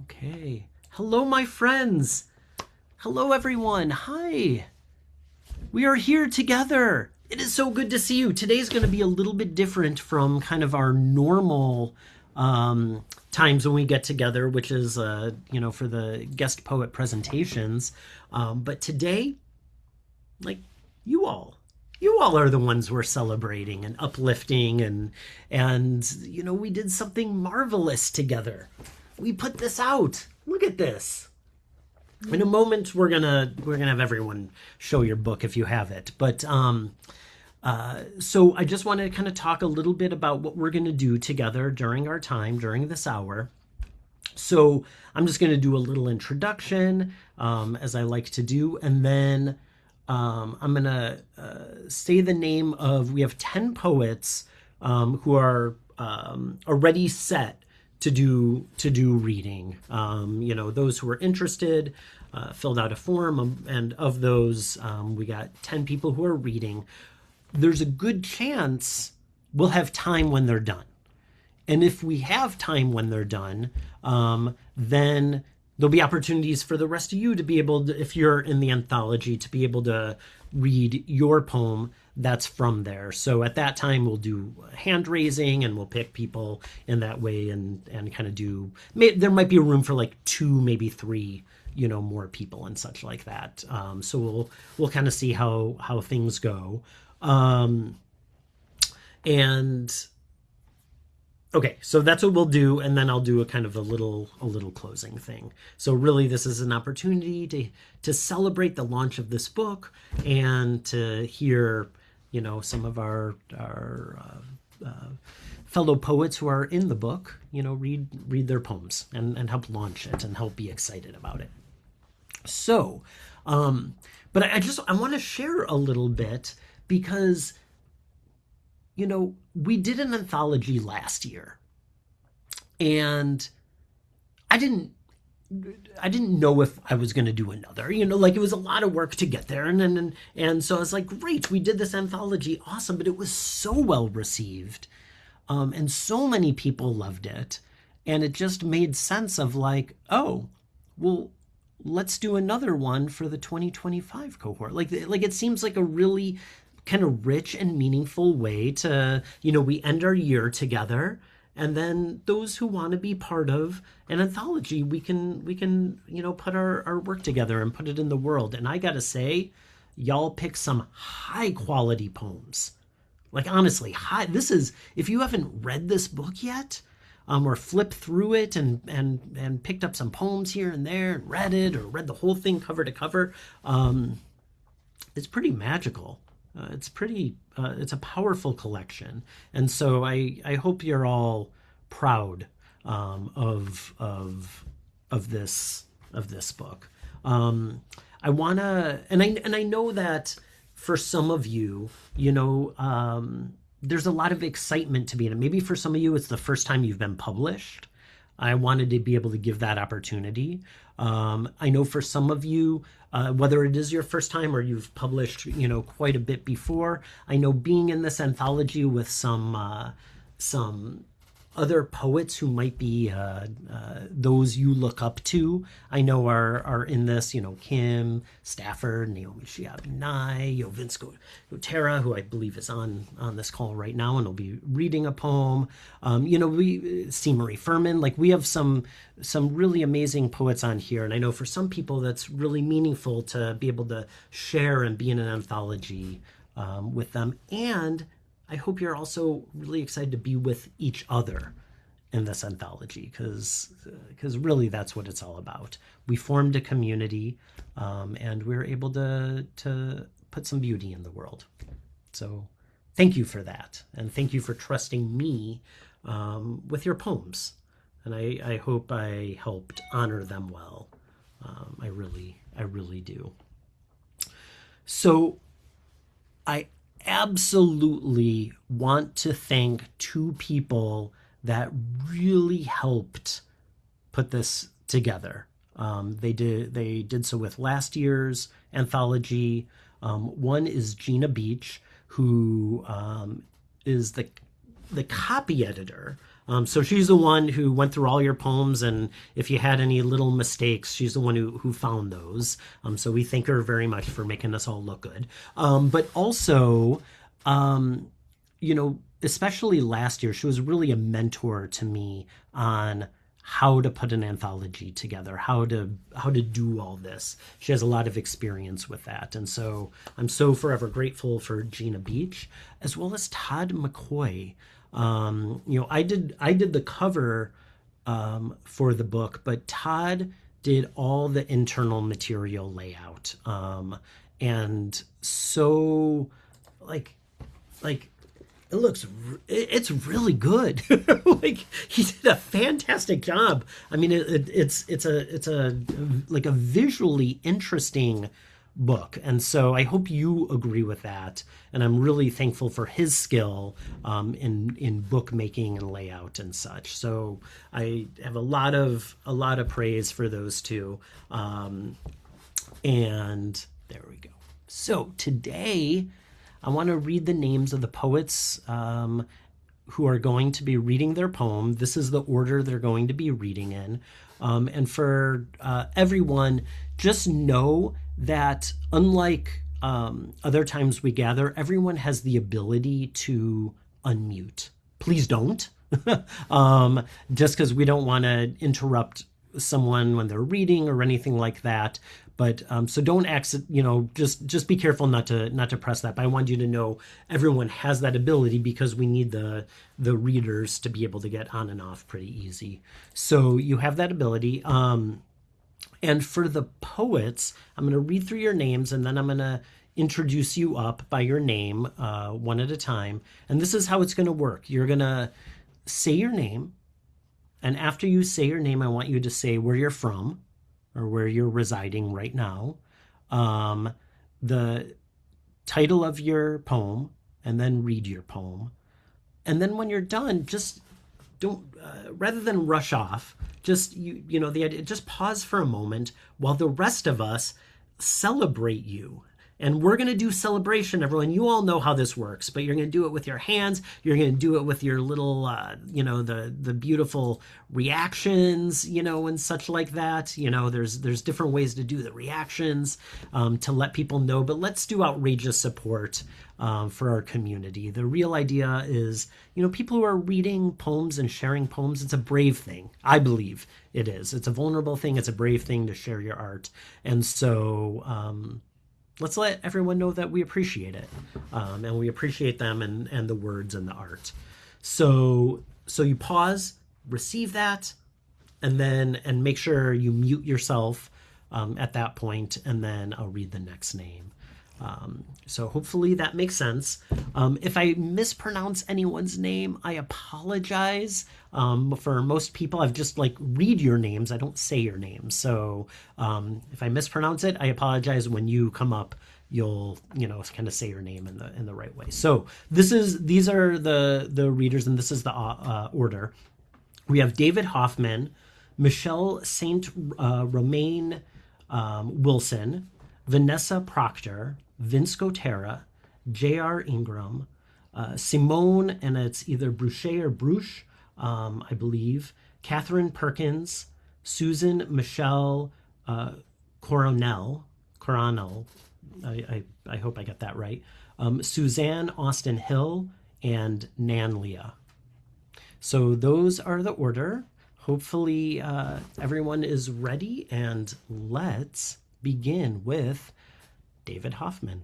Okay. Hello, my friends. Hello, everyone. Hi. We are here together. It is so good to see you. Today's going to be a little bit different from kind of our normal times when we get together, which is, for the guest poet presentations. But today, like you all, you all are the ones we're celebrating and uplifting, and we did something marvelous together. We put this out. Look at this. In a moment, we're gonna have everyone show your book if you have it. But so I just wanted to kind of talk a little bit about what we're gonna do together during our time during this hour. So I'm just gonna do a little introduction, as I like to do, and then I'm gonna say the name of. We have 10 poets who are already set to do reading. Those who are interested filled out a form, and of those, we got 10 people who are reading. There's a good chance we'll have time when they're done. And if we have time when they're done, then there'll be opportunities for the rest of you to be able to, if you're in the anthology, to be able to read your poem that's from there. So at that time, we'll do hand raising and we'll pick people in that way and kind of do, there might be a room for like 2, maybe 3, more people and such like that. So we'll kind of see how things go. Okay, so that's what we'll do, and then I'll do a kind of a little closing thing. So really, this is an opportunity to celebrate the launch of this book and to hear, some of our fellow poets who are in the book, read their poems and help launch it and help be excited about it. So, but I want to share a little bit because we did an anthology last year, and I didn't know if I was going to do another. It was a lot of work to get there, and so I was like, great, we did this anthology, awesome, but it was so well received, and so many people loved it, and it just made sense of like, oh, well, let's do another one for the 2025 cohort. Like it seems like a really kind of rich and meaningful way to, we end our year together, and then those who want to be part of an anthology, we can put our work together and put it in the world. And I gotta say, y'all pick some high quality poems. Like honestly, this is, if you haven't read this book yet, or flipped through it and picked up some poems here and there and read it, or read the whole thing cover to cover, it's pretty magical. It's a powerful collection, and so I hope you're all proud of this book. I wanna, and I know that for some of you, there's a lot of excitement to be in it. Maybe for some of you, it's the first time you've been published. I wanted to be able to give that opportunity. I know for some of you, whether it is your first time or you've published, quite a bit before, I know being in this anthology with some other poets who might be those you look up to, I know are in this, Kim Stafford, Naomi Shihab Nye, Vince Gotera, who I believe is on this call right now and will be reading a poem. We see Marie Furman, like we have some really amazing poets on here. And I know for some people that's really meaningful to be able to share and be in an anthology with them. And I hope you're also really excited to be with each other in this anthology, because really that's what it's all about. We formed a community, and we're able to put some beauty in the world. So thank you for that, and thank you for trusting me with your poems. And I hope I helped honor them well. I really do. So I absolutely want to thank 2 people that really helped put this together. They did so with last year's anthology. One is Gina Beach, who is the copy editor So she's the one who went through all your poems, and if you had any little mistakes, she's the one who found those. So we thank her very much for making us all look good. But also, um, especially last year, she was really a mentor to me on how to put an anthology together, how to do all this. She has a lot of experience with that, and so I'm so forever grateful for Gina Beach as well as Todd McCoy. I did the cover for the book, but Todd did all the internal material layout, and so like like it looks it's really good. Like he did a fantastic job. I mean it's a like a visually interesting book, and so I hope you agree with that, and I'm really thankful for his skill in bookmaking and layout and such. So I have a lot of praise for those two, and there we go. So today I want to read the names of the poets who are going to be reading their poem. This is the order they're going to be reading in. And for everyone, just know that unlike other times we gather, everyone has the ability to unmute. Please don't. Just because we don't want to interrupt someone when they're reading or anything like that. But so don't exit. Just be careful not to press that. But I want you to know everyone has that ability because we need the readers to be able to get on and off pretty easy. So you have that ability. And for the poets, I'm going to read through your names and then I'm going to introduce you up by your name one at a time. And this is how it's going to work. You're going to say your name. And after you say your name, I want you to say where you're from or where you're residing right now, the title of your poem, and then read your poem. And then when you're done, just don't rather than rush off, just the idea, just pause for a moment while the rest of us celebrate you. And we're going to do celebration, everyone. You all know how this works, but you're going to do it with your hands. You're going to do it with your little, the beautiful reactions, and such like that. There's different ways to do the reactions to let people know. But let's do outrageous support for our community. The real idea is, people who are reading poems and sharing poems, it's a brave thing. I believe it is. It's a vulnerable thing. It's a brave thing to share your art. And so, let's let everyone know that we appreciate it, and we appreciate them and the words and the art. So you pause, receive that, and make sure you mute yourself at that point, and then I'll read the next name. So hopefully that makes sense. If I mispronounce anyone's name, I apologize. For most people, I've just read your names. I don't say your names. So if I mispronounce it, I apologize. When you come up, you'll kind of say your name in the right way. So these are the readers, and this is the order. We have David Hoffman, Michelle Saint Romaine Wilson, Vanessa Proctor, Vince Gotera, J.R. Ingram, Simone, and it's either Bruchet or Bruche, I believe, Catherine Perkins, Susan Michelle Coronel, I hope I got that right, Suzanne Austin Hill, and Nan Leah. So those are the order. Hopefully everyone is ready, and let's begin with David Hoffman.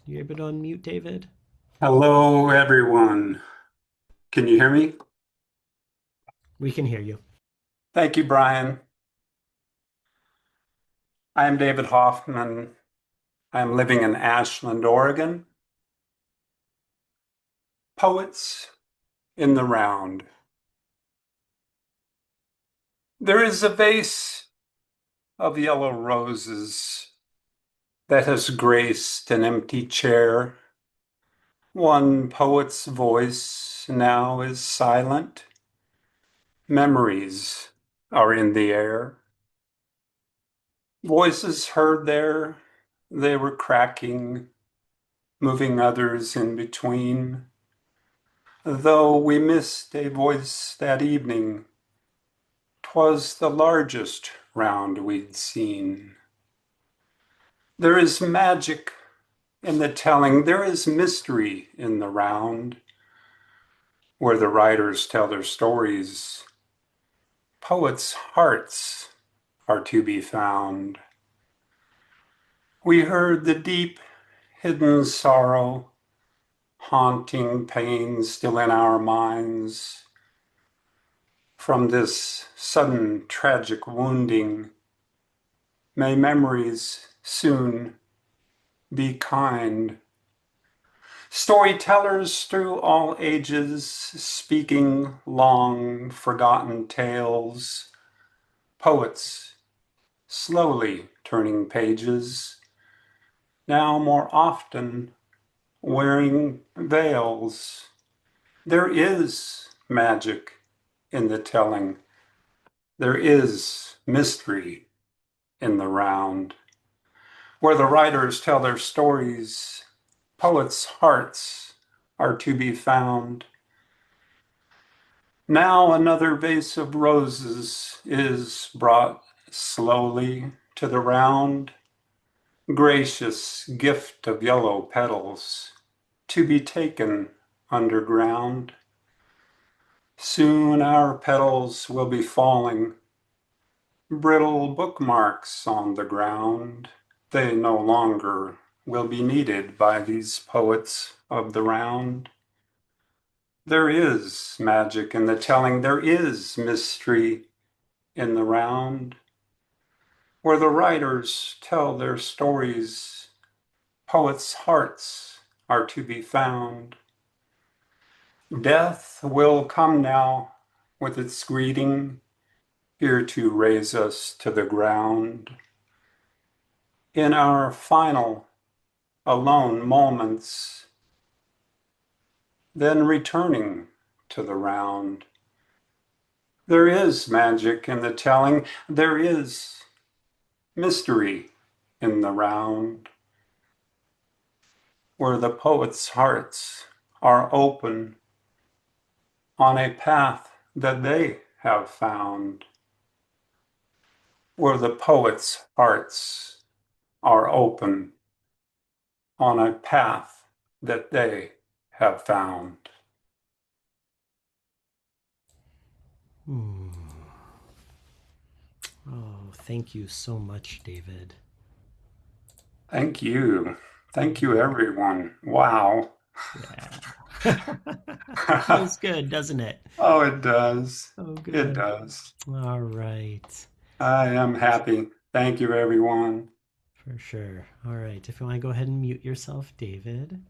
You able to unmute, David? Hello, everyone. Can you hear me? We can hear you. Thank you, Brian. I am David Hoffman. I am living in Ashland, Oregon. Poets in the round. There is a vase of yellow roses that has graced an empty chair. One poet's voice now is silent. Memories are in the air. Voices heard there, they were cracking. moving others in between. Though we missed a voice that evening, 'twas the largest round we'd seen. There is magic in the telling, there is mystery in the round, where the writers tell their stories. Poets' hearts are to be found. We heard the deep, hidden sorrow, haunting pain still in our minds. From this sudden tragic wounding, may memories soon be kind. Storytellers through all ages, speaking long forgotten tales. Poets slowly turning pages, now more often wearing veils. There is magic in the telling. There is mystery in the round. Where the writers tell their stories, poets' hearts are to be found. Now another vase of roses is brought slowly to the round, gracious gift of yellow petals to be taken underground. Soon our petals will be falling, brittle bookmarks on the ground. They no longer will be needed by these poets of the round. There is magic in the telling, there is mystery in the round. Where the writers tell their stories, poets' hearts are to be found. Death will come now with its greeting, here to raise us to the ground. In our final alone moments, then returning to the round. There is magic in the telling, there is mystery in the round, where the poets' hearts are open on a path that they have found, where the poets' hearts are open on a path that they have found. Hmm. Oh, thank you so much, David. Thank you. Thank you, everyone. Wow. Yeah. Feels good, doesn't it? Oh, it does. Oh, It good. does. All right. I am happy. Thank you, everyone. For sure. All right. If you want to go ahead and mute yourself, David.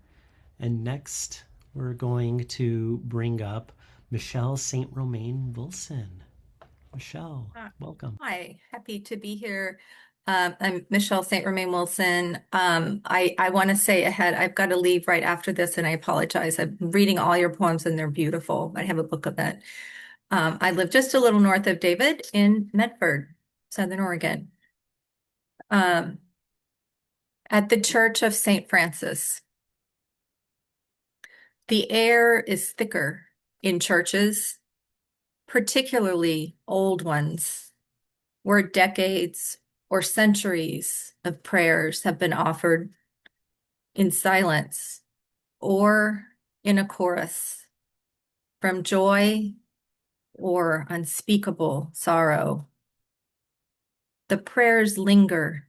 And next, we're going to bring up Michelle St. Romain Wilson. Michelle, Uh, welcome. Hi, happy to be here. I'm Michelle St. Romain Wilson. I want to say ahead, I've got to leave right after this, and I apologize. I'm reading all your poems, and they're beautiful. I have a book of it. I live just a little north of David in Medford, Southern Oregon, um, at the Church of St. Francis. The air is thicker in churches, particularly old ones, where decades or centuries of prayers have been offered in silence or in a chorus from joy or unspeakable sorrow. The prayers linger,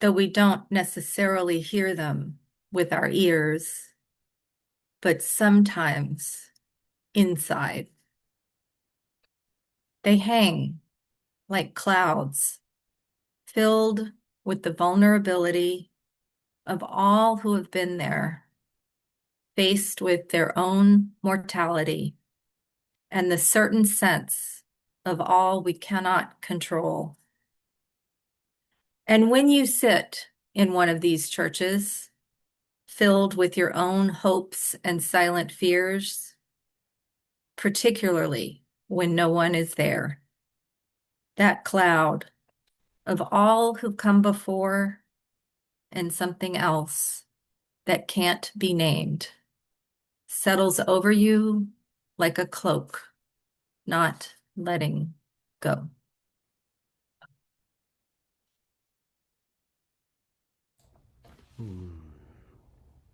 though we don't necessarily hear them with our ears, but sometimes inside. They hang like clouds, filled with the vulnerability of all who have been there, faced with their own mortality and the certain sense of all we cannot control. And when you sit in one of these churches, filled with your own hopes and silent fears, particularly when no one is there, that cloud of all who've come before and something else that can't be named settles over you like a cloak, not letting go.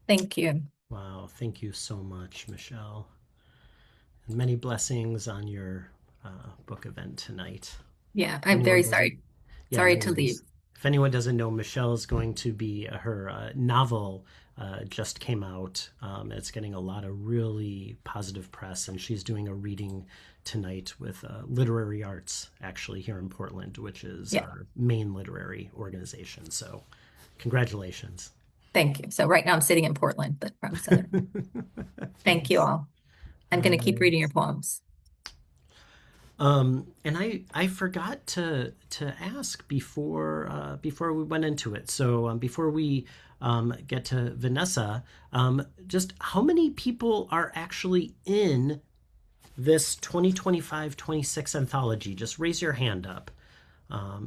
Thank you. Wow, thank you so much, Michelle. And many blessings on your book event tonight. Yeah, If I'm anyone very doesn't, sorry. yeah, Sorry no to leave. worries. If anyone doesn't know, Michelle is going to be her novel just came out. It's getting a lot of really positive press, and she's doing a reading tonight with Literary Arts, actually here in Portland, which is Yeah, our main literary organization. So, congratulations. thank you. So right now I'm sitting in Portland, but from Southern. Thank you Thanks. all. I'm All going to keep right. reading your poems. And I forgot to ask before we went into it. So before we get to Vanessa, just how many people are actually in this 2025-26 anthology? Just raise your hand up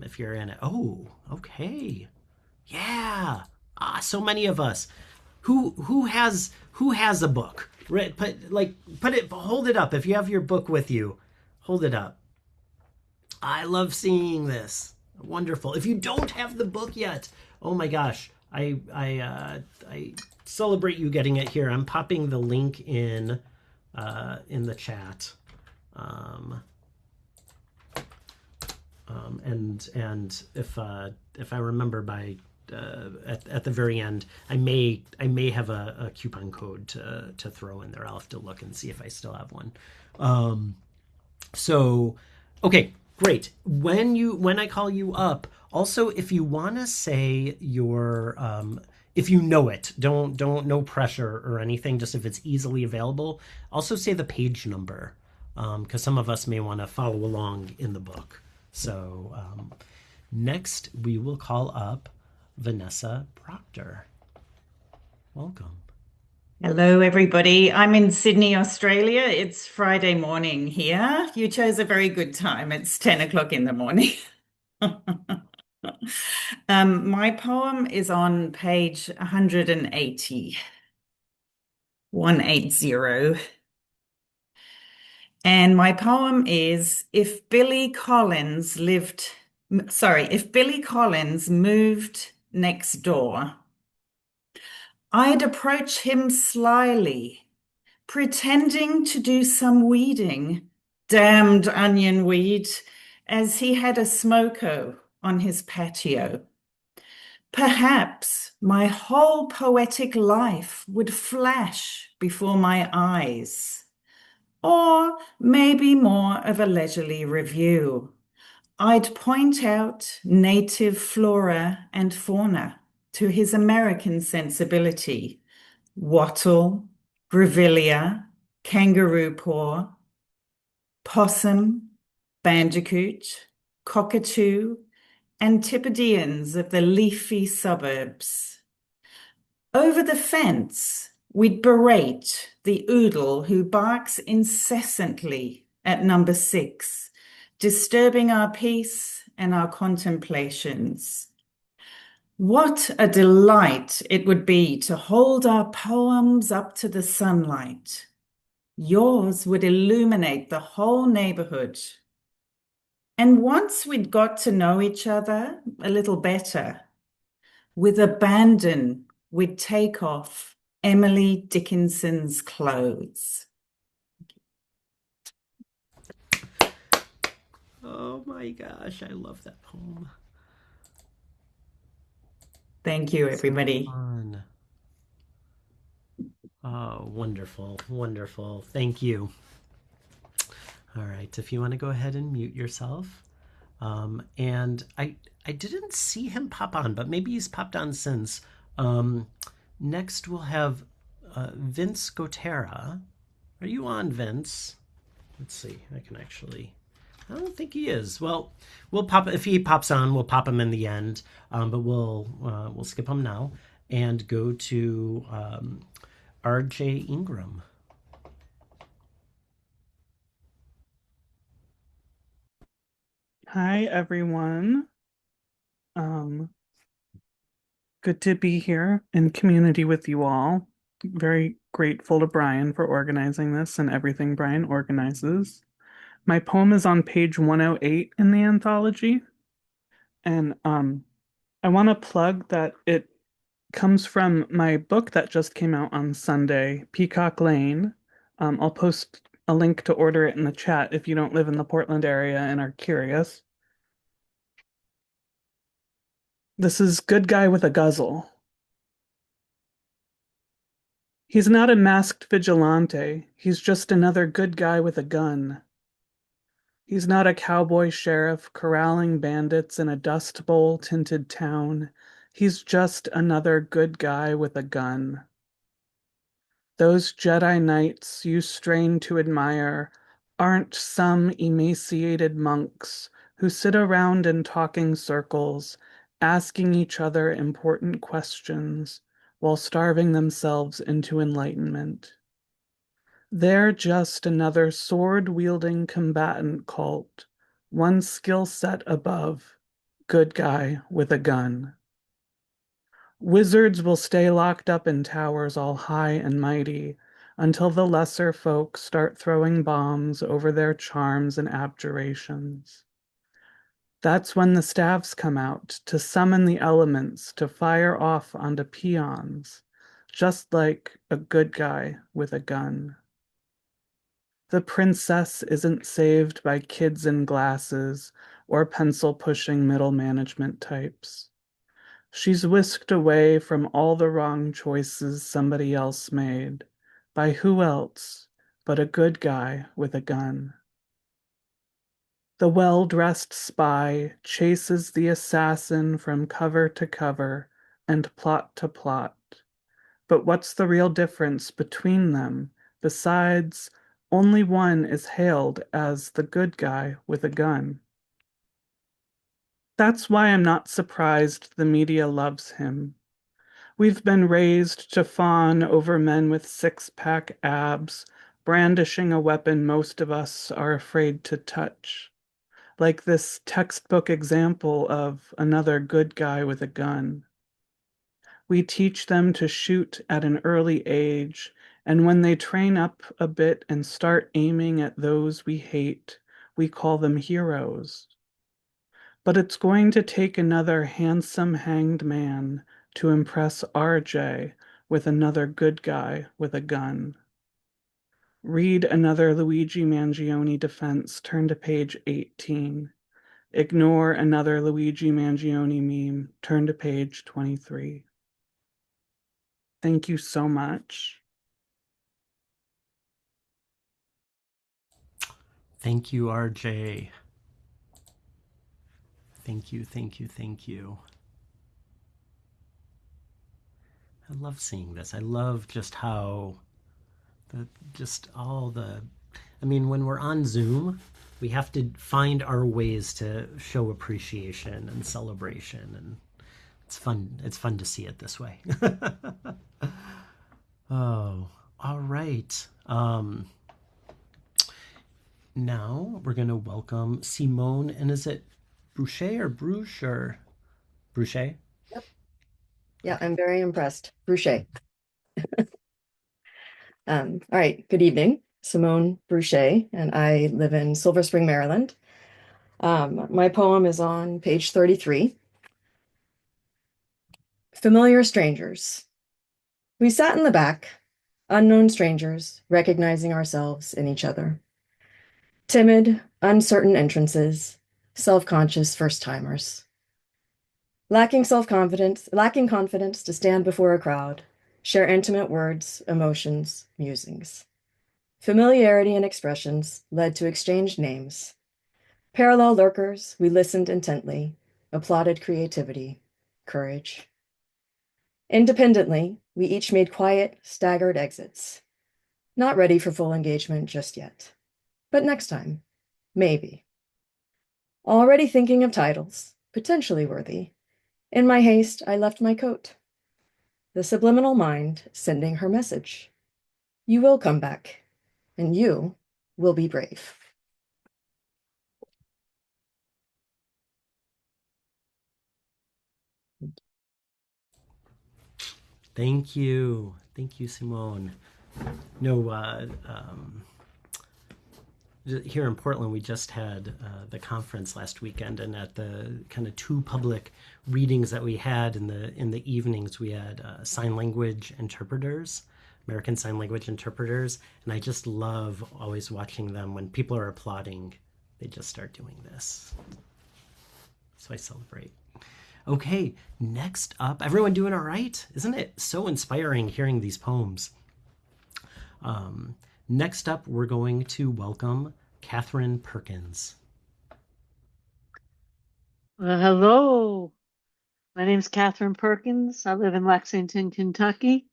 if you're in it. Oh, okay, yeah. So many of us. Who has a book? Right, hold it up if you have your book with you. Hold it up. I love seeing this. Wonderful. If you don't have the book yet, oh my gosh, I celebrate you getting it here. I'm popping the link in the chat, um, and if I remember by at the very end, I may have a coupon code to throw in there. I'll have to look and see if I still have one. So, okay, great. When I call you up, also if you want to say your if you know it, don't no pressure or anything. Just if it's easily available, also say the page number because some of us may want to follow along in the book. So next we will call up Vanessa Proctor. Welcome. Hello, everybody. I'm in Sydney, Australia. It's Friday morning here. You chose a very good time. It's 10 o'clock in the morning. My poem is on page 180, 180. And my poem is If Billy Collins moved next door, I'd approach him slyly, pretending to do some weeding, damned onion weed, as he had a smoko on his patio. Perhaps my whole poetic life would flash before my eyes, or maybe more of a leisurely review. I'd point out native flora and fauna to his American sensibility: wattle, grevillea, kangaroo paw, possum, bandicoot, cockatoo, Antipodeans of the leafy suburbs. Over the fence, we'd berate the oodle who barks incessantly at number 6, disturbing our peace and our contemplations. What a delight it would be to hold our poems up to the sunlight. Yours would illuminate the whole neighborhood. And once we'd got to know each other a little better, with abandon, we'd take off Emily Dickinson's clothes. Oh my gosh, I love that poem. Thank you, So everybody. fun. Oh, wonderful, wonderful. Thank you. All right, if you want to go ahead and mute yourself. And I didn't see him pop on, but maybe he's popped on since. Um, Next we'll have Vince Gotera. Are you on, Vince? Let's see. I can actually. I don't think he is. Well, we'll pop if he pops on. We'll pop him in the end, but we'll skip him now and go to R.J. Ingram. Hi, everyone. Um, Good to be here in community with you all. Very grateful to Brian for organizing this and everything Brian organizes. My poem is on page 108 in the anthology, and I want to plug that it comes from my book that just came out on Sunday, Peacock Lane. I'll post a link to order it in the chat if you don't live in the Portland area and are curious. This is Good Guy with a Guzzle. He's not a masked vigilante. He's just another good guy with a gun. He's not a cowboy sheriff corralling bandits in a Dust Bowl tinted town. He's just another good guy with a gun. Those Jedi Knights you strain to admire aren't some emaciated monks who sit around in talking circles, asking each other important questions while starving themselves into enlightenment. They're just another sword-wielding combatant cult, one skill set above, good guy with a gun. Wizards will stay locked up in towers all high and mighty until the lesser folk start throwing bombs over their charms and abjurations. That's when the staffs come out to summon the elements to fire off onto peons, just like a good guy with a gun. The princess isn't saved by kids in glasses or pencil-pushing middle management types. She's whisked away from all the wrong choices somebody else made. By who else but a good guy with a gun? The well-dressed spy chases the assassin from cover to cover and plot to plot. But what's the real difference between them besides only one is hailed as the good guy with a gun? That's why I'm not surprised the media loves him. We've been raised to fawn over men with six-pack abs, brandishing a weapon most of us are afraid to touch, like this textbook example of another good guy with a gun. We teach them to shoot at an early age, and when they train up a bit and start aiming at those we hate, we call them heroes. But it's going to take another handsome hanged man to impress RJ with another good guy with a gun. Read another Luigi Mangione defense, turn to page 18. Ignore another Luigi Mangione meme, turn to page 23. Thank you so much. Thank you, RJ. Thank you, thank you, thank you. I love seeing this. I love just how I mean, when we're on Zoom, we have to find our ways to show appreciation and celebration, and it's fun. It's fun to see it this way. Oh, all right. Now we're gonna welcome Simone, and is it Bruchet or Bruche or Bruchet? Yep. Yeah, I'm very impressed. Bruchet. All right, good evening. Simone Bruchet, and I live in Silver Spring, Maryland. My poem is on page 33. Familiar strangers. We sat in the back, unknown strangers, recognizing ourselves in each other. Timid, uncertain entrances, self-conscious first-timers. Lacking confidence to stand before a crowd, share intimate words, emotions, musings. Familiarity and expressions led to exchanged names. Parallel lurkers, we listened intently, applauded creativity, courage. Independently, we each made quiet, staggered exits. Not ready for full engagement just yet. But next time, maybe. Already thinking of titles, potentially worthy. In my haste, I left my coat. The subliminal mind sending her message. You will come back, and you will be brave. Thank you. Thank you, Simone. No, here in Portland, we just had the conference last weekend, and at the kind of two public readings that we had in the evenings, we had sign language interpreters, American Sign Language interpreters, and I just love always watching them when people are applauding. They just start doing this, so I celebrate. Okay, next up, everyone doing all right? Isn't it so inspiring hearing these poems? Next up, we're going to welcome Catherine Perkins. Well, hello. My name's Catherine Perkins. I live in Lexington, Kentucky.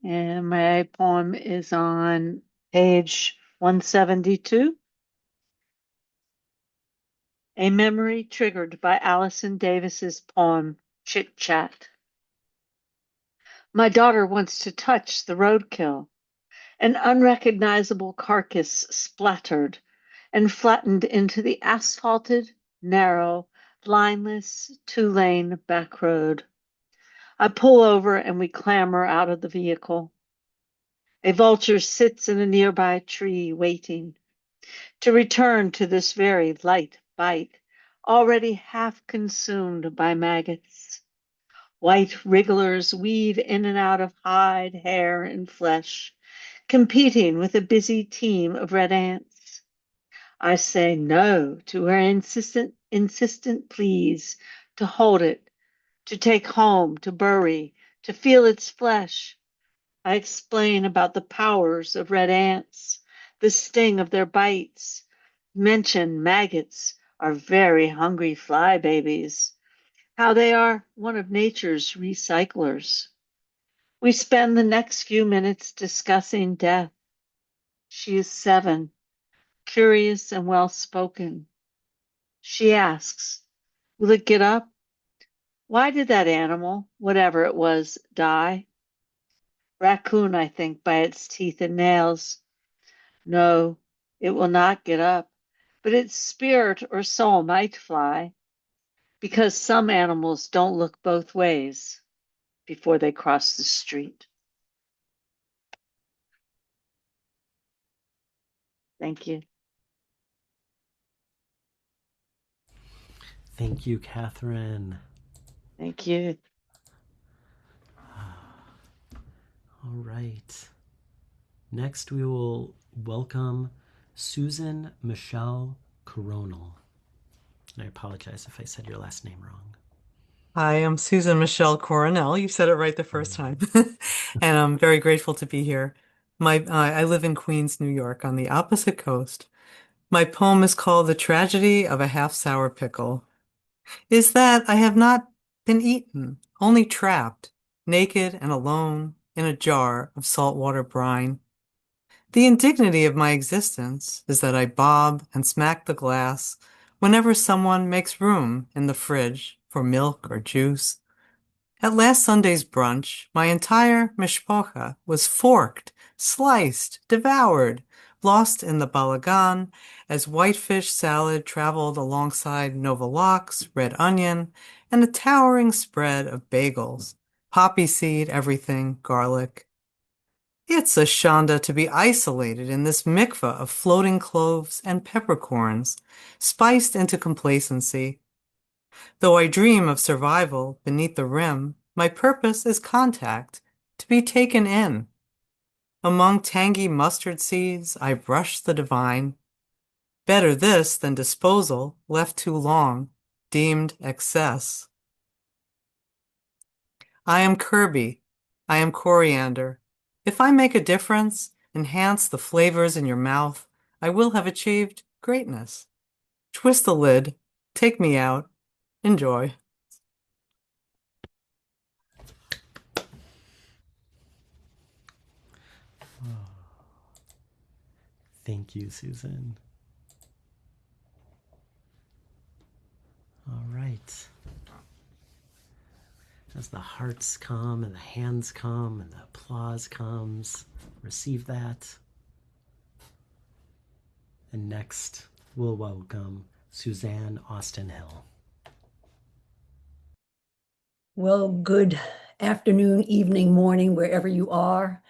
And my poem is on page 172. A memory triggered by Allison Davis's poem, Chit Chat. My daughter wants to touch the roadkill. An unrecognizable carcass splattered and flattened into the asphalted, narrow, lineless, two-lane back road. I pull over and we clamber out of the vehicle. A vulture sits in a nearby tree waiting to return to this very light bite, already half consumed by maggots. White wrigglers weave in and out of hide, hair, and flesh, competing with a busy team of red ants. I say no to her insistent pleas to hold it, to take home, to bury, to feel its flesh. I explain about the powers of red ants, the sting of their bites. Mention maggots are very hungry fly babies, how they are one of nature's recyclers. We spend the next few minutes discussing death. She is 7, curious and well-spoken. She asks, will it get up? Why did that animal, whatever it was, die? Raccoon, I think, by its teeth and nails. No, it will not get up, but its spirit or soul might fly, because some animals don't look both ways before they cross the street. Thank you. Thank you, Catherine. Thank you. All right. Next, we will welcome Susan Michelle Coronel. And I apologize if I said your last name wrong. Hi, I'm Susan Michelle Coronel. You said it right the first time. And I'm very grateful to be here. I live in Queens, New York, on the opposite coast. My poem is called The Tragedy of a Half-Sour Pickle. Is that I have not been eaten, only trapped, naked and alone, in a jar of saltwater brine. The indignity of my existence is that I bob and smack the glass whenever someone makes room in the fridge for milk or juice. At last Sunday's brunch, my entire mishpocha was forked, sliced, devoured, lost in the balagan as whitefish salad traveled alongside Nova lox, red onion, and a towering spread of bagels, poppy seed, everything, garlic. It's a shanda to be isolated in this mikveh of floating cloves and peppercorns, spiced into complacency. Though I dream of survival beneath the rim, my purpose is contact, to be taken in. Among tangy mustard seeds, I brush the divine. Better this than disposal, left too long, deemed excess. I am Kirby. I am coriander. If I make a difference, enhance the flavors in your mouth, I will have achieved greatness. Twist the lid, take me out, enjoy. Thank you, Susan. All right. As the hearts come and the hands come and the applause comes, receive that. And next, we'll welcome Suzanne Austin Hill. Well, good afternoon, evening, morning, wherever you are.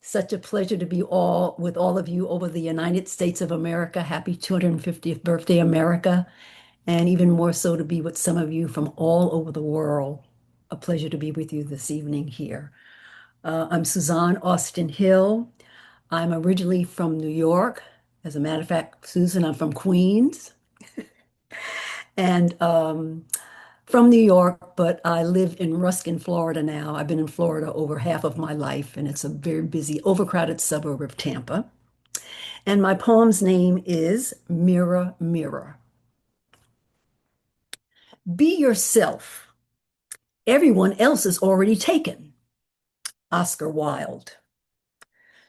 Such a pleasure to be all with all of you over the United States of America. Happy 250th birthday, America. And even more so to be with some of you from all over the world. A pleasure to be with you this evening here. I'm Suzanne Austin Hill. I'm originally from New York. As a matter of fact, Susan, I'm from Queens. And from New York, but I live in Ruskin, Florida now. I've been in Florida over half of my life, and it's a very busy, overcrowded suburb of Tampa. And my poem's name is Mirror, Mirror. Be yourself. Everyone else is already taken. Oscar Wilde.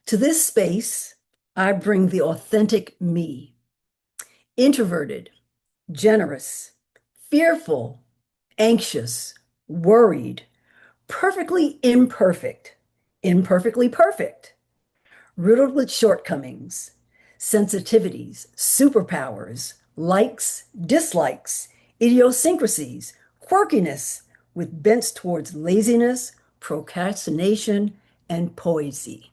To this space, I bring the authentic me. Introverted, generous, fearful, anxious, worried, perfectly imperfect, imperfectly perfect, riddled with shortcomings, sensitivities, superpowers, likes, dislikes, idiosyncrasies, quirkiness, with bents towards laziness, procrastination, and poesy.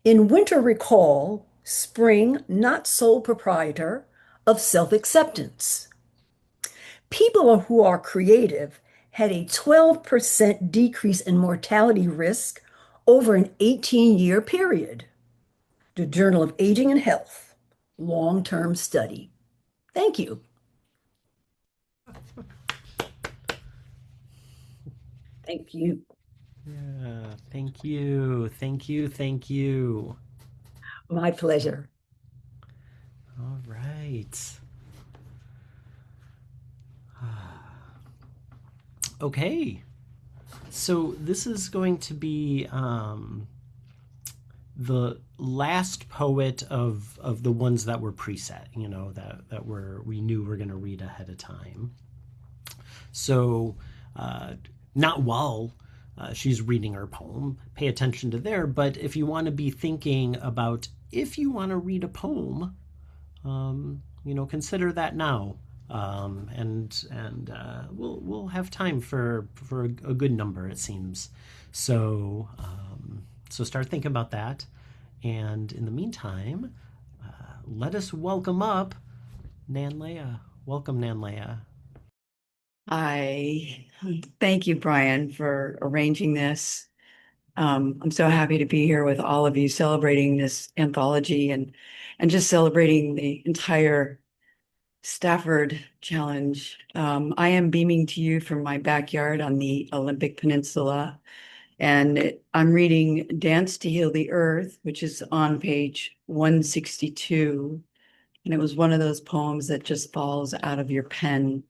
In winter, recall spring, not sole proprietor of self-acceptance. People who are creative had a 12% decrease in mortality risk over an 18-year period. The Journal of Aging and Health, long-term study. Thank you. Thank you. Yeah, thank you. Thank you. Thank you. My pleasure. All right. Okay. So this is going to be the last poet of the ones that were preset, you know, that we knew we're going to read ahead of time. So not while she's reading her poem, pay attention to there, but if you want to be thinking about if you want to read a poem, you know, consider that now. And we'll have time for a good number, it seems. So so start thinking about that. And in the meantime, let us welcome up Nan Leah. Welcome, Nan Leah. I thank you, Brian, for arranging this. I'm so happy to be here with all of you celebrating this anthology and just celebrating the entire Stafford Challenge. I am beaming to you from my backyard on the Olympic Peninsula, and I'm reading Dance to Heal the Earth, which is on page 162. And it was one of those poems that just falls out of your pen.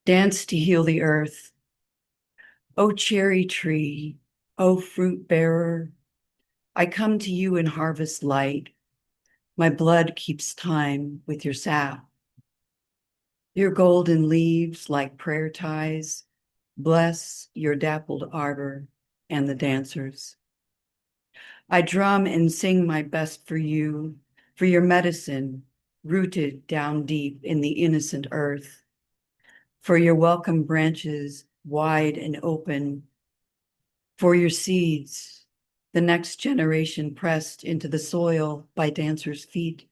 Dance to heal the earth. O cherry tree, O fruit bearer, I come to you in harvest light. My blood keeps time with your sap. Your golden leaves like prayer ties bless your dappled arbor and the dancers. I drum and sing my best for you, for your medicine rooted down deep in the innocent earth, for your welcome branches wide and open, for your seeds, the next generation pressed into the soil by dancers' feet.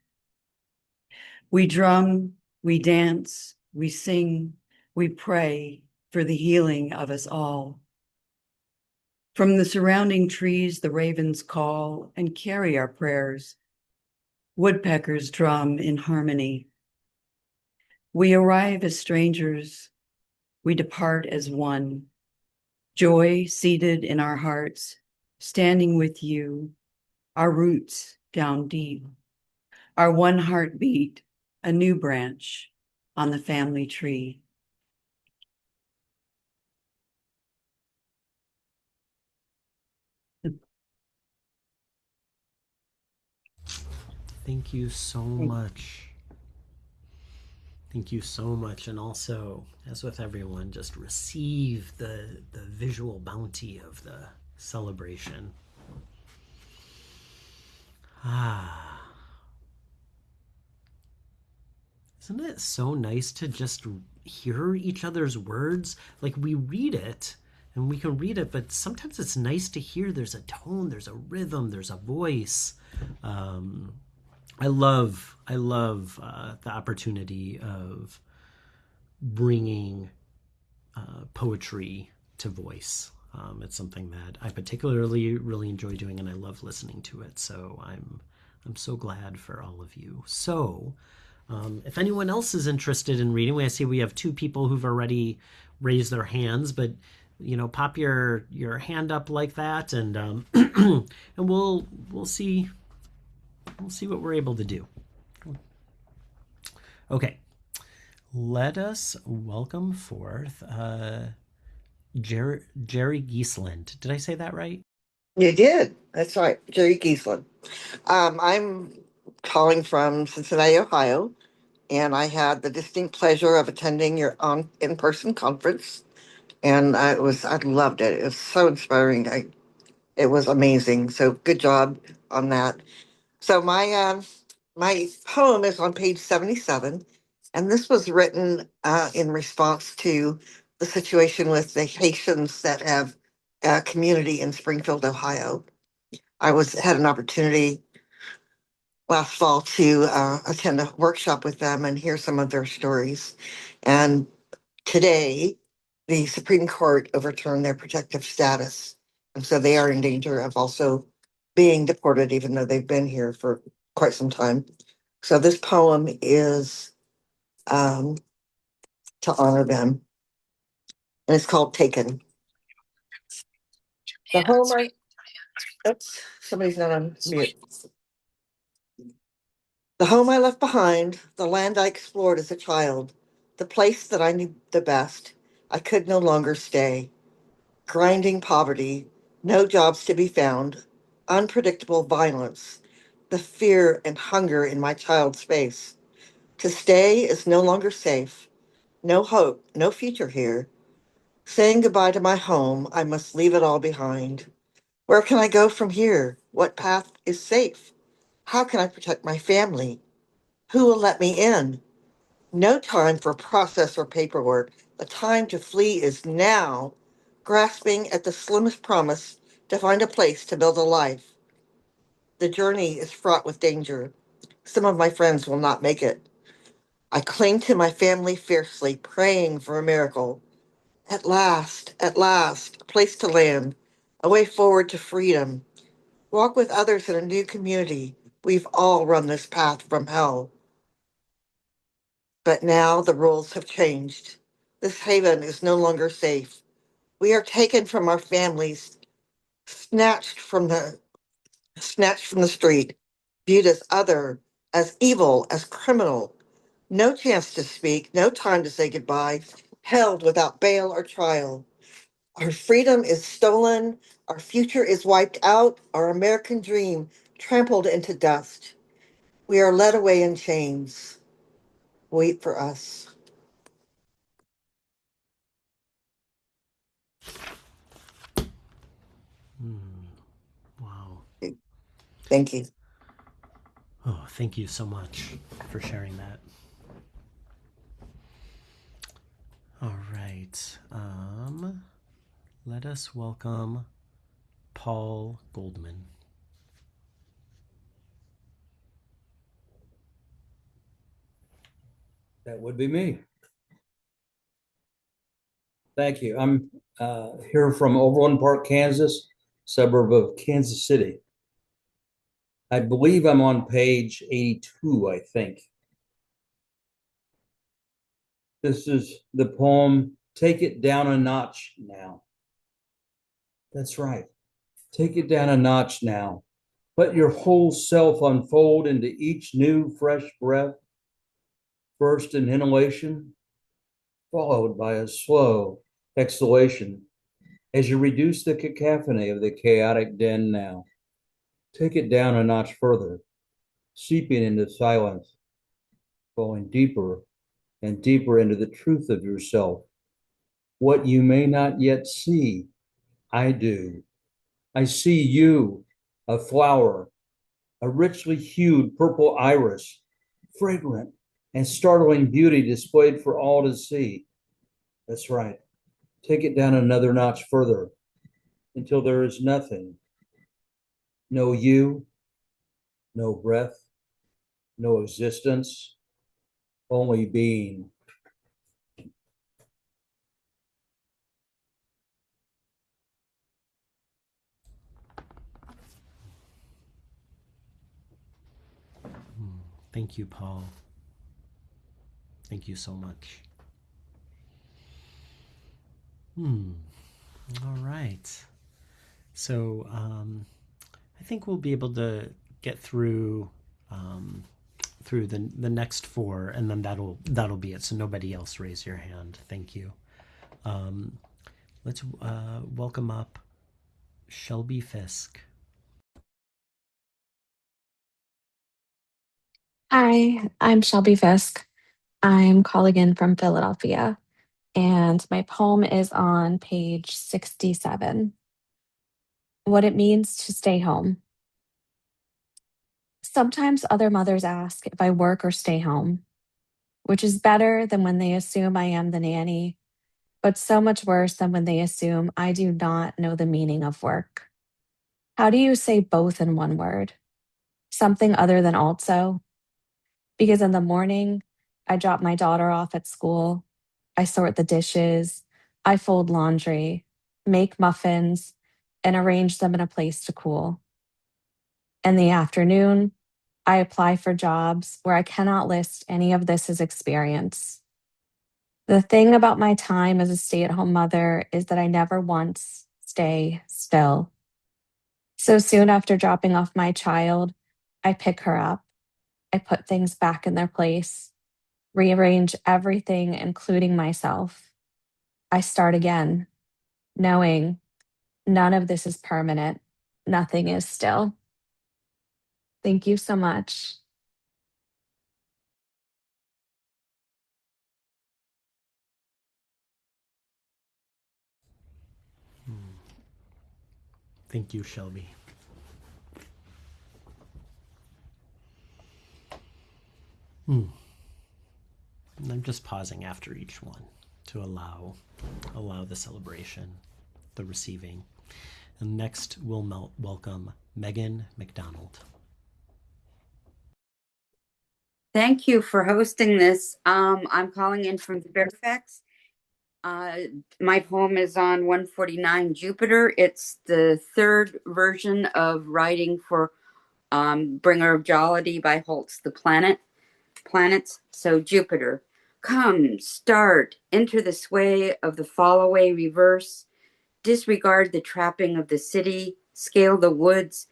We drum, we dance, we sing, we pray for the healing of us all. From the surrounding trees, the ravens call and carry our prayers. Woodpeckers drum in harmony. We arrive as strangers, we depart as one. Joy seated in our hearts, standing with you, our roots down deep, our one heartbeat, a new branch on the family tree. Thank you so much. Thank you so much. And also, as with everyone, just receive the visual bounty of the celebration. Isn't it so nice to just hear each other's words. Like we read it and we can read it, but sometimes it's nice to hear there's a tone, there's a rhythm, there's a voice. I love the opportunity of bringing poetry to voice. It's something that I particularly really enjoy doing, and I love listening to it. So I'm so glad for all of you. So if anyone else is interested in reading, I see we have two people who've already raised their hands, but pop your hand up like that, and and we'll see what we're able to do. Okay, let us welcome forth Jerry Giesland. Did I say that right? You did. That's right, Jerry Giesland. I'm calling from Cincinnati, Ohio, and I had the distinct pleasure of attending your in-person conference, and I loved it. It was so inspiring. It was amazing. So good job on that. So my poem is on page 77, and this was written in response to the situation with the Haitians that have a community in Springfield, Ohio. Had an opportunity last fall to attend a workshop with them and hear some of their stories. And today, the Supreme Court overturned their protective status, and so they are in danger of also being deported, even though they've been here for quite some time. So this poem is um, to honor them, and it's called "Taken." The home I oops, somebody's not on mute. The home I left behind, the land I explored as a child, the place that I knew the best, I could no longer stay. Grinding poverty, no jobs to be found, unpredictable violence, the fear and hunger in my child's face. To stay is no longer safe. No hope, no future here. Saying goodbye to my home, I must leave it all behind. Where can I go from here? What path is safe? How can I protect my family? Who will let me in? No time for process or paperwork. The time to flee is now, grasping at the slimmest promise to find a place to build a life. The journey is fraught with danger. Some of my friends will not make it. I cling to my family fiercely, praying for a miracle. At last, a place to land, a way forward to freedom. Walk with others in a new community. We've all run this path from hell. But now the rules have changed. This haven is no longer safe. We are taken from our families, snatched from the street, viewed as other, as evil, as criminal. No chance to speak, no time to say goodbye, held without bail or trial. Our freedom is stolen, our future is wiped out, our American dream trampled into dust. We are led away in chains. Wait for us. Wow. Thank you. Oh, thank you so much for sharing that. All right. Let us welcome Paul Goldman. That would be me. Thank you. I'm here from Overland Park, Kansas, suburb of Kansas City. I believe I'm on page 82, I think. This is the poem, Take It Down a Notch Now. That's right. Take it down a notch now. Let your whole self unfold into each new, fresh breath. First an inhalation, followed by a slow exhalation as you reduce the cacophony of the chaotic den now. Take it down a notch further, seeping into silence, going deeper and deeper into the truth of yourself. What you may not yet see, I do. I see you, a flower, a richly hued purple iris, fragrant, and startling beauty displayed for all to see. That's right. Take it down another notch further until there is nothing. No you, no breath, no existence, only being. Thank you, Paul. Thank you so much. All right. So I think we'll be able to get through through the next four, and then that'll be it. So nobody else raise your hand. Thank you. Let's welcome up Shelby Fisk. Hi, I'm Shelby Fisk. I'm calling in from Philadelphia, and my poem is on page 67. What it means to stay home. Sometimes other mothers ask if I work or stay home, which is better than when they assume I am the nanny, but so much worse than when they assume I do not know the meaning of work. How do you say both in one word? Something other than also? Because in the morning, I drop my daughter off at school, I sort the dishes, I fold laundry, make muffins, and arrange them in a place to cool. In the afternoon, I apply for jobs where I cannot list any of this as experience. The thing about my time as a stay at home mother is that I never once stay still. So soon after dropping off my child, I pick her up. I put things back in their place, rearrange everything, including myself. I start again, knowing none of this is permanent. Nothing is still. Thank you so much. Thank you, Shelby. And I'm just pausing after each one to allow the celebration, the receiving. And next, we'll welcome Megan McDonald. Thank you for hosting this. I'm calling in from Fairfax. My poem is on 149 Jupiter. It's the third version of writing for Bringer of Jollity by Holtz the Planets. So Jupiter, come, start, enter the sway of the fall away reverse, disregard the trapping of the city, scale the woods.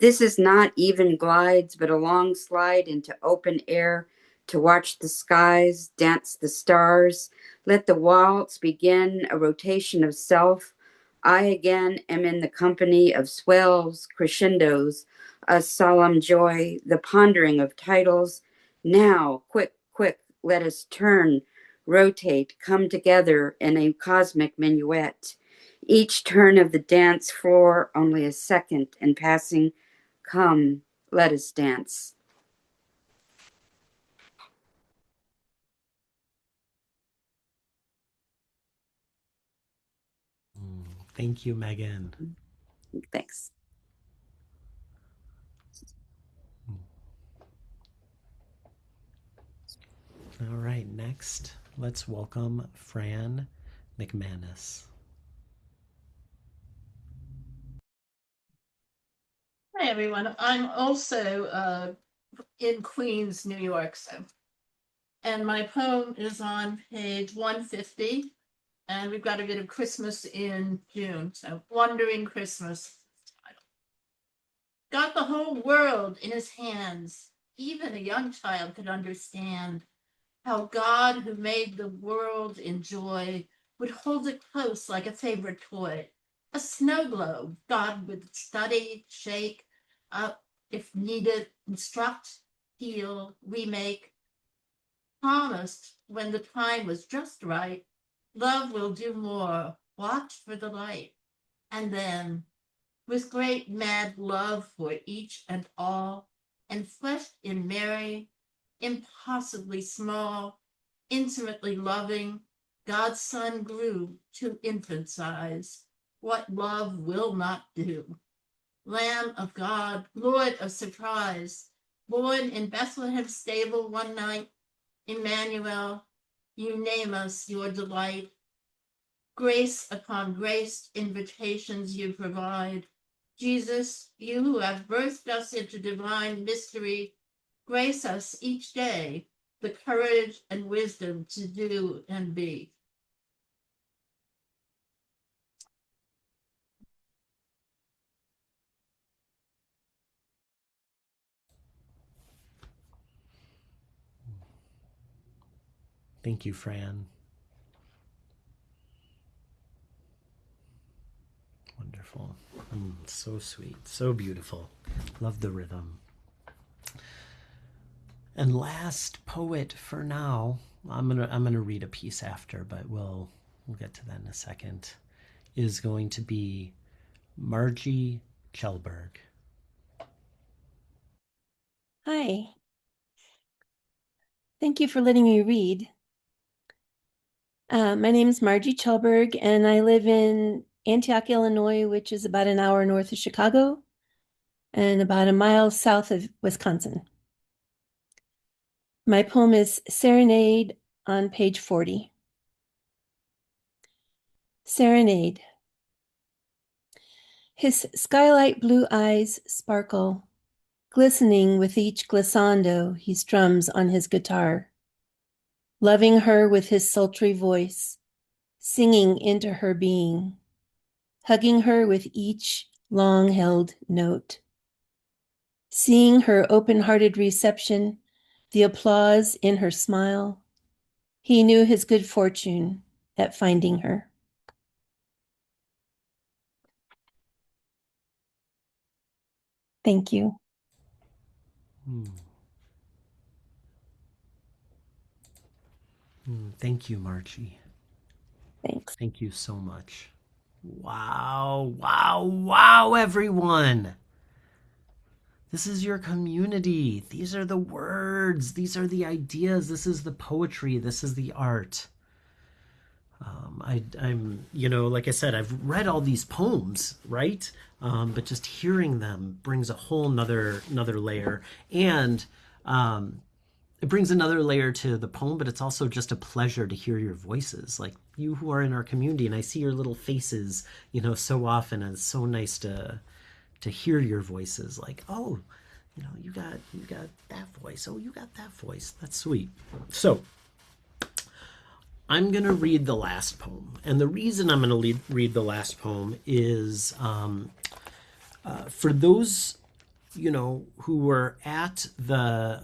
This is not even glides, but a long slide into open air to watch the skies, dance the stars. Let the waltz begin, a rotation of self. I again am in the company of swells, crescendos, a solemn joy, the pondering of titles. Now, quick, quick, let us turn, rotate, come together in a cosmic minuet. Each turn of the dance floor only a second and passing. Come, let us dance. Thank you, Megan. Thanks. All right, next, let's welcome Fran McManus. Hi, everyone. I'm also in Queens, New York. And my poem is on page 150. And we've got a bit of Christmas in June. So, Wandering Christmas. Got the whole world in his hands. Even a young child could understand how God, who made the world in joy, would hold it close like a favorite toy. A snow globe, God would study, shake, up if needed, instruct, heal, remake. Promised when the time was just right, love will do more, watch for the light. And then, with great mad love for each and all, and fleshed in Mary, impossibly small, intimately loving, God's Son grew to infant size. What love will not do? Lamb of God, Lord of surprise, born in Bethlehem's stable one night, Emmanuel, you name us your delight. Grace upon grace, invitations you provide. Jesus, you who have birthed us into divine mystery, grace us each day the courage and wisdom to do and be. Thank you, Fran. Wonderful. So sweet. So beautiful. Love the rhythm. And last poet for now, I'm gonna read a piece after, but we'll get to that in a second, is going to be Margie Kjellberg. Hi. Thank you for letting me read. My name is Margie Kjellberg, and I live in Antioch, Illinois, which is about an hour north of Chicago and about a mile south of Wisconsin. My poem is Serenade on page 40. Serenade. His skylight blue eyes sparkle, glistening with each glissando he strums on his guitar, loving her with his sultry voice, singing into her being, hugging her with each long-held note. Seeing her open-hearted reception, the applause in her smile, he knew his good fortune at finding her. Thank you. Thank you, Margie. Thanks. Thank you so much. Wow, wow, wow, everyone. This is your community. These are the words. These are the ideas. This is the poetry. This is the art. I'm, like I said, I've read all these poems, right? But just hearing them brings a whole nother layer. And it brings another layer to the poem, but it's also just a pleasure to hear your voices, like you who are in our community. And I see your little faces, so often, and it's so nice to hear your voices. Like, oh, you got that voice. Oh, you got that voice. That's sweet. So I'm going to read the last poem. And the reason I'm going to read the last poem is for those, who were at the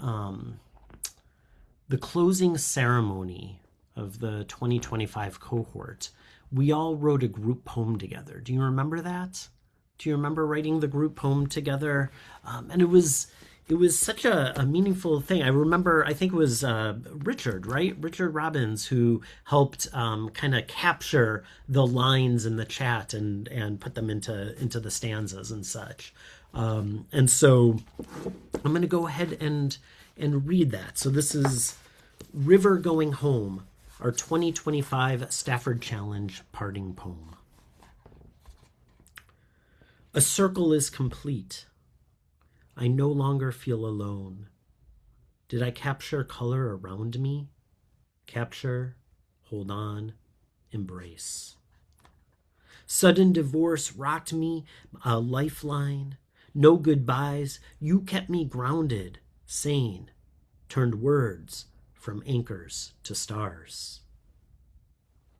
closing ceremony of the 2025 cohort, we all wrote a group poem together. Do you remember that? Do you remember writing the group poem together? And it was such a meaningful thing. I remember, I think it was Richard, right? Richard Robbins, who helped kind of capture the lines in the chat and put them into the stanzas and such. And so I'm going to go ahead and read that. So this is River Going Home, our 2025 Stafford Challenge parting poem. A circle is complete. I no longer feel alone. Did I capture color around me? Capture, hold on, embrace. Sudden divorce rocked me a lifeline. No goodbyes. You kept me grounded, sane. Turned words from anchors to stars.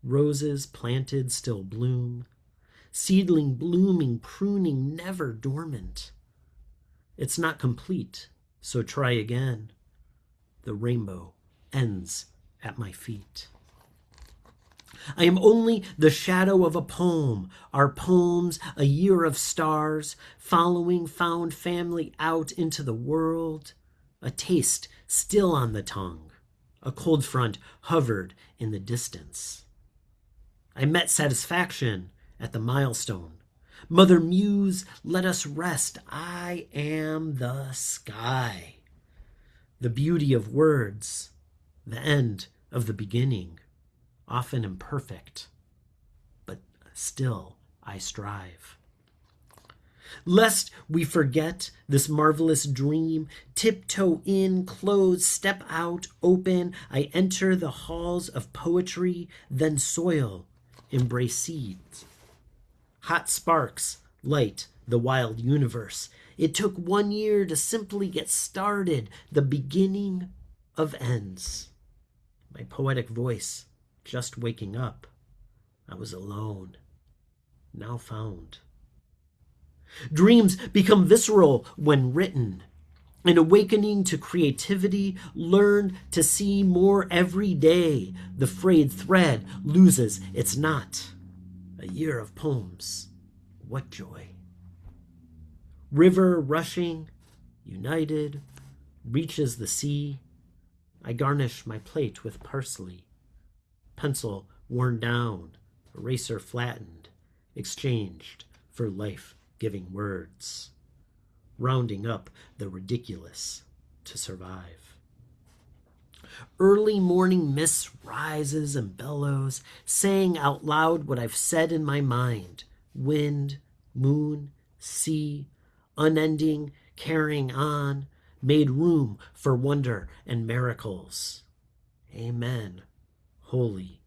Roses planted still bloom. Seedling blooming, pruning, never dormant. It's not complete, so try again. The rainbow ends at my feet. I am only the shadow of a poem, our poems, a year of stars, following found family out into the world, a taste still on the tongue, a cold front hovered in the distance. I met satisfaction at the milestone. Mother Muse, let us rest. I am the sky. The beauty of words, the end of the beginning, often imperfect, but still I strive. Lest we forget this marvelous dream, tiptoe in, close, step out, open, I enter the halls of poetry, then soil, embrace seeds. Hot sparks light the wild universe. It took 1 year to simply get started, the beginning of ends. My poetic voice just waking up. I was alone, now found. Dreams become visceral when written. An awakening to creativity, learn to see more every day. The frayed thread loses its knot. A year of poems, what joy. River rushing, united, reaches the sea. I garnish my plate with parsley. Pencil worn down, eraser flattened, exchanged for life-giving words. Rounding up the ridiculous to survive. Early morning mist rises and bellows, saying out loud what I've said in my mind. Wind, moon, sea, unending, carrying on, made room for wonder and miracles. Amen. Holy,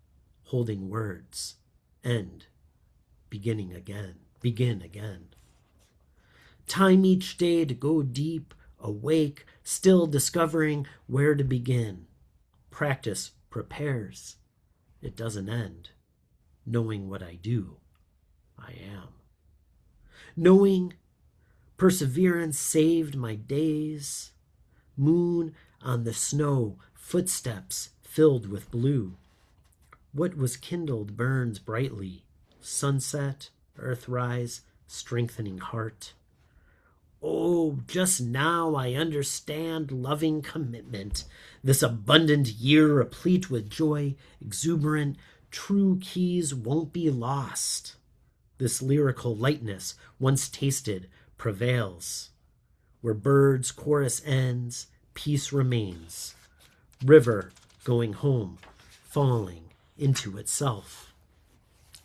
holding words. End. Begin again. Time each day to go deep, awake, still discovering where to begin. Practice prepares. It doesn't end. Knowing what I do, I am. Knowing perseverance saved my days. Moon on the snow, footsteps filled with blue. What was kindled burns brightly. Sunset, earthrise, strengthening heart. Oh, just now I understand loving commitment. This abundant year replete with joy, exuberant, true keys won't be lost. This lyrical lightness, once tasted, prevails. Where birds' chorus ends, peace remains. River going home, falling into itself.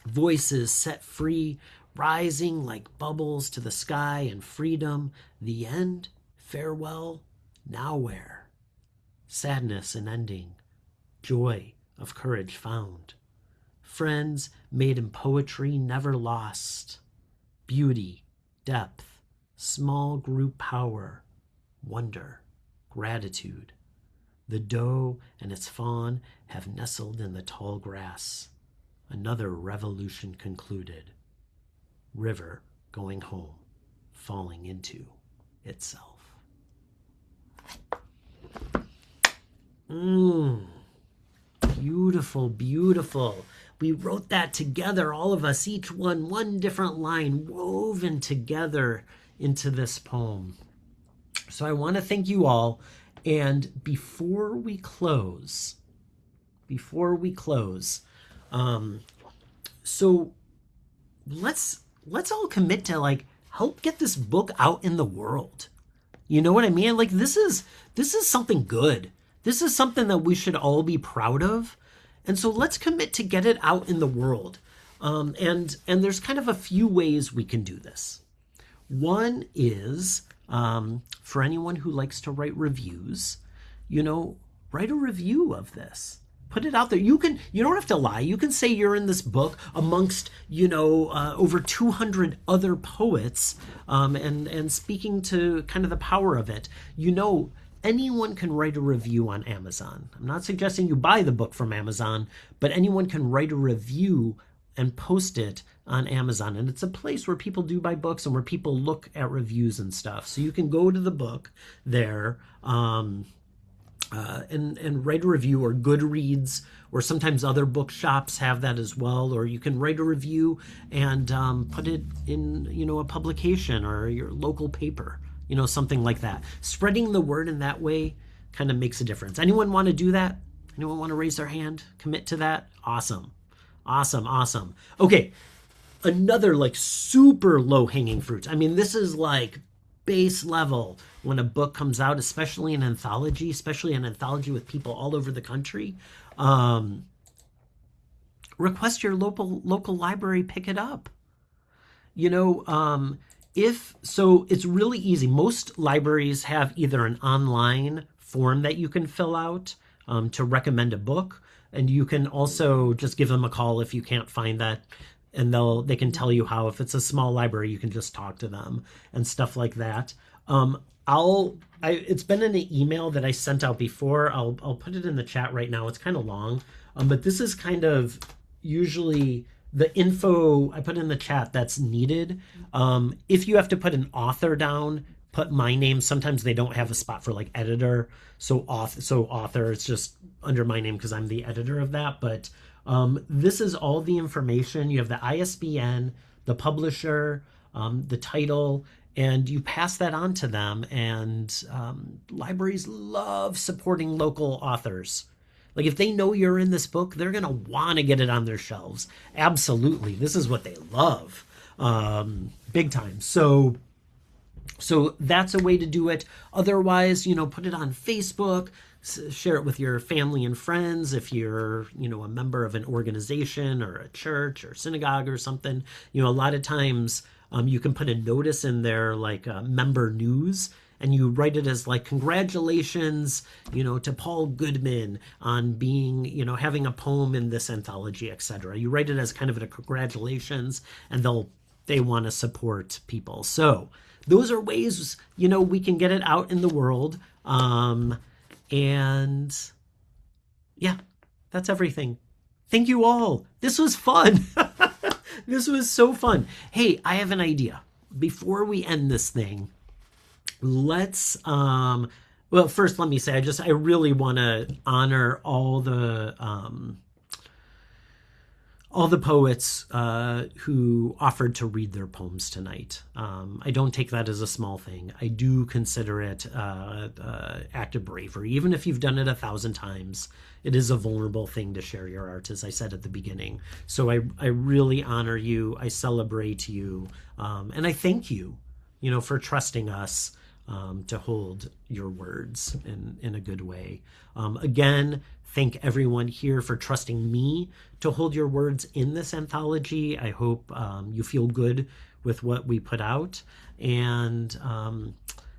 Voices set free, rising like bubbles to the sky and freedom. The end, farewell, now where? Sadness and ending, joy of courage found. Friends made in poetry never lost. Beauty, depth, small group power, wonder, gratitude. The doe and its fawn have nestled in the tall grass. Another revolution concluded. River going home, falling into itself. Beautiful, beautiful. We wrote that together, all of us, each one different line woven together into this poem. So I want to thank you all. And before we close, so let's all commit to like help get this book out in the world. You know what I mean? Like this is something good. This is something that we should all be proud of. And so let's commit to get it out in the world. And there's kind of a few ways we can do this. One is for anyone who likes to write reviews, write a review of this. Put it out there. You don't have to lie. You can say you're in this book amongst, over 200 other poets, and speaking to kind of the power of it. Anyone can write a review on Amazon. I'm not suggesting you buy the book from Amazon, but anyone can write a review and post it on Amazon. And it's a place where people do buy books and where people look at reviews and stuff. So you can go to the book there, and write a review, or Goodreads, or sometimes other bookshops have that as well. Or you can write a review and put it in, a publication or your local paper, something like that. Spreading the word in that way kind of makes a difference. Anyone want to do that? Anyone want to raise their hand? Commit to that? Awesome. Okay. Another like super low hanging fruit. I mean, this is like base level when a book comes out, especially an anthology, with people all over the country. Request your local library pick it up. If so, it's really easy. Most libraries have either an online form that you can fill out to recommend a book, and you can also just give them a call if you can't find that, and they can tell you how. If it's a small library, you can just talk to them and stuff like that. It's been in an email that I sent out before. I'll put it in the chat right now. It's kind of long, but this is kind of usually the info I put in the chat that's needed. If you have to put an author down, put my name. Sometimes they don't have a spot for like editor, so author. It's just under my name because I'm the editor of that. But this is all the information. You have the ISBN, the publisher, the title, and you pass that on to them. And libraries love supporting local authors. Like if they know you're in this book, they're going to want to get it on their shelves. Absolutely. This is what they love. Big time. So that's a way to do it. Otherwise, put it on Facebook, share it with your family and friends. If you're, a member of an organization or a church or synagogue or something, a lot of times you can put a notice in there like member news, and you write it as like, congratulations, to Paul Goodman on being, having a poem in this anthology, etc. You write it as kind of a congratulations, and they want to support people. So those are ways, we can get it out in the world. And yeah, that's everything. Thank you all. This was fun. This was so fun. Hey, I have an idea. Before we end this thing, let's well, first let me say I really want to honor all the poets who offered to read their poems tonight. I don't take that as a small thing. I do consider it act of bravery. Even if you've done it 1,000 times, it is a vulnerable thing to share your art, as I said at the beginning. So I really honor you. I celebrate you. And I thank you, for trusting us to hold your words in a good way. Again, thank everyone here for trusting me to hold your words in this anthology. I hope you feel good with what we put out. And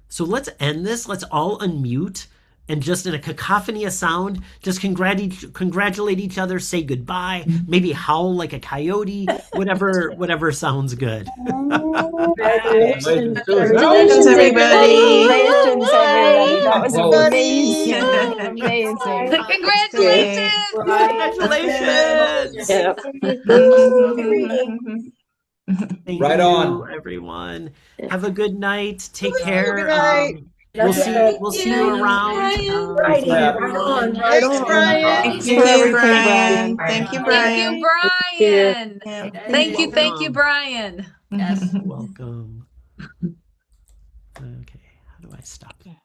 so let's end this. Let's all unmute and just in a cacophony of sound, just congratulate each other, say goodbye, maybe howl like a coyote, whatever sounds good. Congratulations, Congratulations, everybody. Congratulations, everybody. That was Everybody. amazing. Amazing. Congratulations. Yep. Thank Right you, on. everyone. Have a good night. Take care. Good night. We'll see you around. Right Yeah. on. Thanks, Brian. Thanks for everything, Brian. Thank you, Thank you. Brian. Thank you, Brian. Yes. Welcome. Okay, how do I stop that?